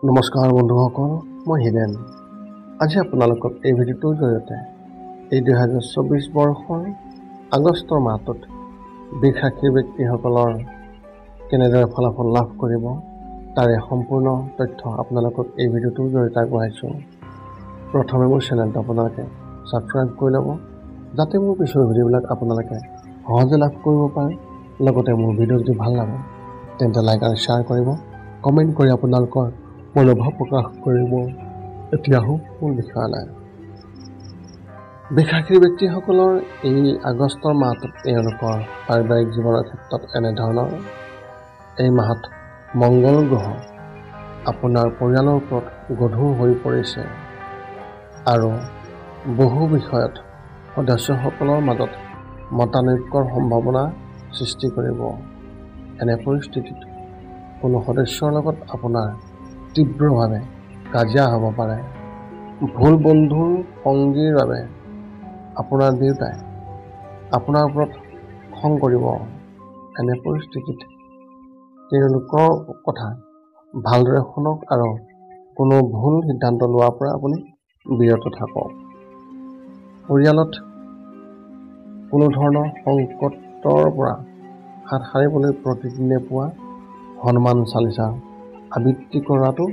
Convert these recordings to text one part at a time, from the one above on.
নমস্কাৰ বন্ধুসকল, মই হিৰেণ। আজি আপোনালোকক এই ভিডিঅ'টোৰ জৰিয়তে এই 2024 বৰ্ষৰ আগষ্টৰ মাহটোত বৃষ-ৰাশিৰ ব্যক্তিসকলৰ কেনেদৰে ফলাফল লাভ কৰিব তাৰে সম্পূৰ্ণ তথ্য আপোনালোকক এই ভিডিঅ'টোৰ জৰিয়তে আগবঢ়াইছোঁ। প্ৰথমে মোৰ চেনেলটো আপোনালোকে ছাবস্ক্ৰাইব কৰি ল'ব, যাতে মোৰ পিছৰ ভিডিঅ'বিলাক আপোনালোকে সহজে লাভ কৰিব পাৰে। লগতে মোৰ ভিডিঅ' যদি ভাল লাগে তেন্তে লাইক আৰু শ্বেয়াৰ কৰিব, কমেণ্ট কৰি আপোনালোকৰ মনোভাৱ প্ৰকাশ কৰিব। এতিয়া আহোঁ মূল বিষয়লৈ। বৃষ-ৰাশিৰ ব্যক্তিসকলৰ এই আগষ্টৰ মাহটোত এওঁলোকৰ পাৰিবাৰিক জীৱনৰ ক্ষেত্ৰত এনেধৰণৰ। এই মাহত মংগল গ্ৰহ আপোনাৰ পৰিয়ালৰ ওপৰত গধুৰ হৈ পৰিছে আৰু বহু বিষয়ত সদস্যসকলৰ মাজত মতানৈক্যৰ সম্ভাৱনা সৃষ্টি কৰিব। এনে পৰিস্থিতিত কোনো সদস্যৰ লগত আপোনাৰ তীব্ৰভাৱে কাজিয়া হ'ব পাৰে। ভুল বন্ধুৰ সংগীৰ বাবে আপোনাৰ দেউতাই আপোনাৰ ওপৰত খং কৰিব। এনে পৰিস্থিতিত তেওঁলোকৰ কথা ভালদৰে শুনক আৰু কোনো ভুল সিদ্ধান্ত লোৱাৰ পৰা আপুনি বিৰত থাকক। পৰিয়ালত কোনো ধৰণৰ সংকটৰ পৰা হাত সাৰিবলৈ প্ৰতিদিনে পুৱা হনুমান চালিচা আবৃত্তি কৰাটো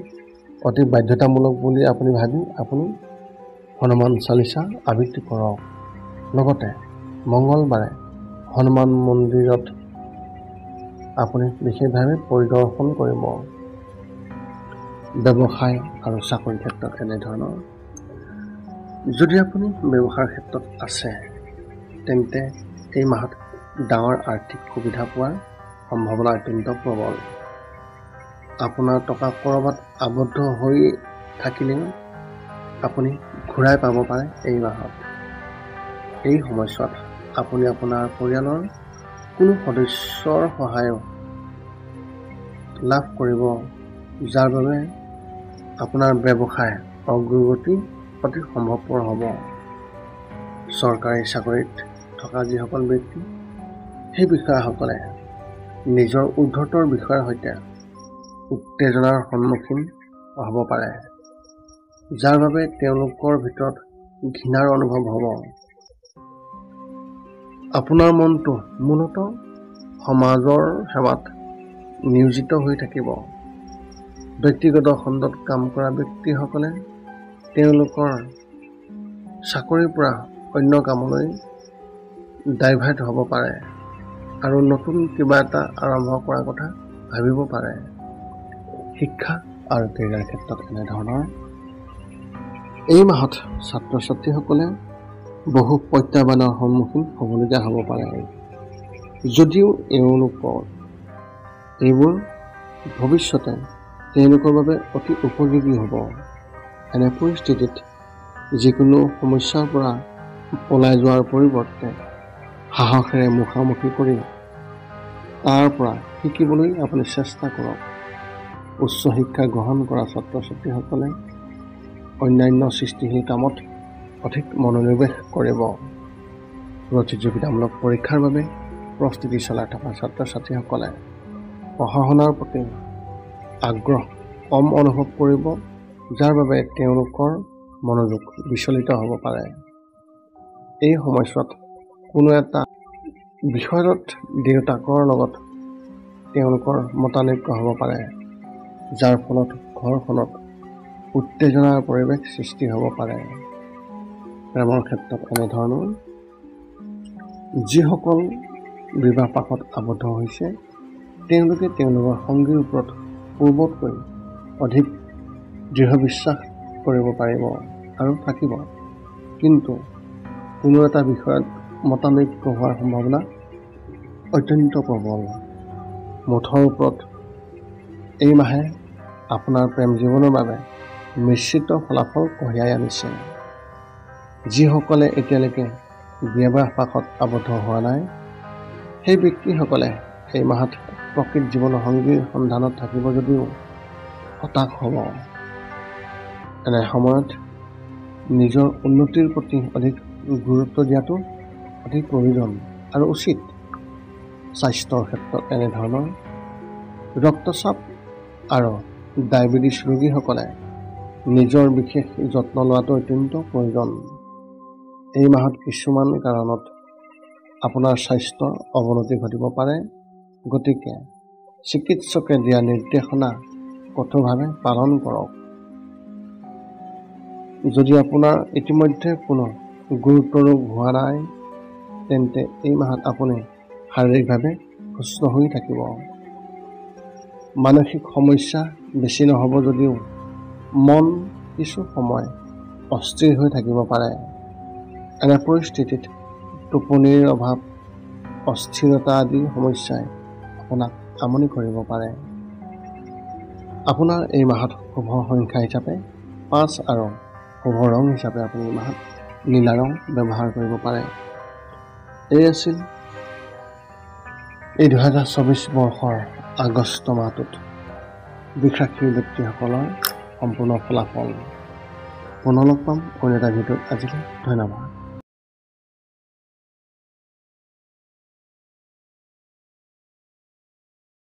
অতি বাধ্যতামূলক বুলি আপুনি ভাবি আপুনি হনুমান চালিচা আবৃত্তি কৰক। লগতে মংগলবাৰে হনুমান মন্দিৰত আপুনি বিশেষভাৱে পৰিদৰ্শন কৰিব। ব্যৱসায় আৰু চাকৰিৰ ক্ষেত্ৰত এনেধৰণৰ। যদি আপুনি ব্যৱসায়ৰ ক্ষেত্ৰত আছে তেন্তে এই মাহত ডাঙৰ আৰ্থিক সুবিধা পোৱাৰ সম্ভাৱনা অত্যন্ত প্ৰবল। আপোনাৰ টকা ক'ৰবাত আবদ্ধ হৈ থাকিলেও আপুনি ঘূৰাই পাব পাৰে এই মাহত। এই সময়ছোৱাত আপুনি আপোনাৰ পৰিয়ালৰ কোনো সদস্যৰ সহায়ো লাভ কৰিব, যাৰ বাবে আপোনাৰ ব্যৱসায় অগ্ৰগতি অতি সম্ভৱপৰ হ'ব। চৰকাৰী চাকৰিত থকা যিসকল ব্যক্তি, সেই বিষয়াসকলে নিজৰ ঊৰ্ধ্বতৰ বিষয়াৰ সৈতে উত্তেজনাৰ সন্মুখীন হ'ব পাৰে, যাৰ বাবে তেওঁলোকৰ ভিতৰত ঘৃণাৰ অনুভৱ হ'ব। আপোনাৰ মনটো মূলতঃ সমাজৰ সেৱাত নিয়োজিত হৈ থাকিব। ব্যক্তিগত খণ্ডত কাম কৰা ব্যক্তিসকলে তেওঁলোকৰ চাকৰিৰ পৰা অন্য কামলৈ ডাইভাৰ্ট হ'ব পাৰে আৰু নতুন কিবা এটা আৰম্ভ কৰাৰ কথা ভাবিব পাৰে। শিক্ষা আৰু কেৰিয়াৰ ক্ষেত্ৰত এনেধৰণৰ। এই মাহত ছাত্ৰ-ছাত্ৰীসকলে বহু প্ৰত্যাহ্বানৰ সন্মুখীন হ'বলগীয়া হ'ব পাৰে, যদিও এওঁলোকৰ এইবোৰ ভৱিষ্যতে তেওঁলোকৰ বাবে অতি উপযোগী হ'ব। এনে পৰিস্থিতিত যিকোনো সমস্যাৰ পৰা পলাই যোৱাৰ পৰিৱৰ্তে সাহসেৰে মুখামুখি কৰি তাৰ পৰা শিকিবলৈ আপুনি চেষ্টা কৰক। উচ্চ শিক্ষা গ্ৰহণ কৰা ছাত্ৰ-ছাত্ৰীসকলে অন্যান্য সৃষ্টিশীল কামত অধিক মনোনিৱেশ কৰিব। প্ৰতিযোগিতামূলক পৰীক্ষাৰ বাবে প্ৰস্তুতি চলাই থকা ছাত্ৰ-ছাত্ৰীসকলে পঢ়া-শুনাৰ প্ৰতি আগ্ৰহ কম অনুভৱ কৰিব, যাৰ বাবে তেওঁলোকৰ মনোযোগ বিচলিত হ'ব পাৰে। এই সময়ছোৱাত কোনো এটা বিষয়ত দেউতাকৰ লগত তেওঁলোকৰ মতানৈক্য হ'ব পাৰে, যাৰ ফলত ঘৰখনত উত্তেজনাৰ পৰিৱেশ সৃষ্টি হ'ব পাৰে। প্ৰেমৰ ক্ষেত্ৰত এনেধৰণৰ। যিসকল বিবাহপাশত আবদ্ধ হৈছে তেওঁলোকে তেওঁলোকৰ সংগীৰ ওপৰত পূৰ্বতকৈ অধিক দৃঢ় বিশ্বাস কৰিব পাৰিব আৰু থাকিব, কিন্তু কোনো এটা বিষয়ত মতানৈক্য হোৱাৰ সম্ভাৱনা অত্যন্ত প্ৰবল। মুঠৰ ওপৰত এই মাহে আপোনাৰ প্ৰেম জীৱনৰ বাবে মিশ্ৰিত ফলাফল কঢ়িয়াই আনিছে। যিসকলে এতিয়ালৈকে বিবাহপাশত আবদ্ধ হোৱা নাই সেই ব্যক্তিসকলে এই মাহত প্ৰকৃত জীৱনৰ সংগীৰ সন্ধানত থাকিব যদিও হতাশ হ'ব। এনে সময়ত নিজৰ উন্নতিৰ প্ৰতি অধিক গুৰুত্ব দিয়াটো অতি প্ৰয়োজন আৰু উচিত। স্বাস্থ্যৰ ক্ষেত্ৰত এনেধৰণৰ। ৰক্তচাপ আৰু ডায়েবেটিছ ৰোগীসকলে নিজৰ বিশেষ যত্ন লোৱাটো অত্যন্ত প্ৰয়োজন। এই মাহত কিছুমান কাৰণত আপোনাৰ স্বাস্থ্যৰ অৱনতি ঘটিব পাৰে, গতিকে চিকিৎসকে দিয়া নিৰ্দেশনা কঠোৰভাৱে পালন কৰক। যদি আপোনাৰ ইতিমধ্যে কোনো গুৰুতৰ ৰোগ হোৱা নাই, তেন্তে এই মাহত আপুনি শাৰীৰিকভাৱে সুস্থ হৈ থাকিব। মানসিক সমস্যা বেছি নহ'ব যদিও মন কিছু সময় অস্থিৰ হৈ থাকিব পাৰে। এনে পৰিস্থিতিত টোপনিৰ অভাৱ, অস্থিৰতা আদি সমস্যাই আপোনাক আমনি কৰিব পাৰে। আপোনাৰ এই মাহত শুভ সংখ্যা হিচাপে 5 আৰু শুভ ৰং হিচাপে আপুনি এই মাহত নীলা ৰং ব্যৱহাৰ কৰিব পাৰে। এই আছিল এই 2024 বৰ্ষৰ আগষ্ট মাহটোত বৃষ-ৰাশিৰ ব্যক্তিসকলৰ সম্পূৰ্ণ ফলাফল। পুনৰ লগ পাম অন্য এটা ভিডিঅ'ত। আজিলৈ ধন্যবাদ।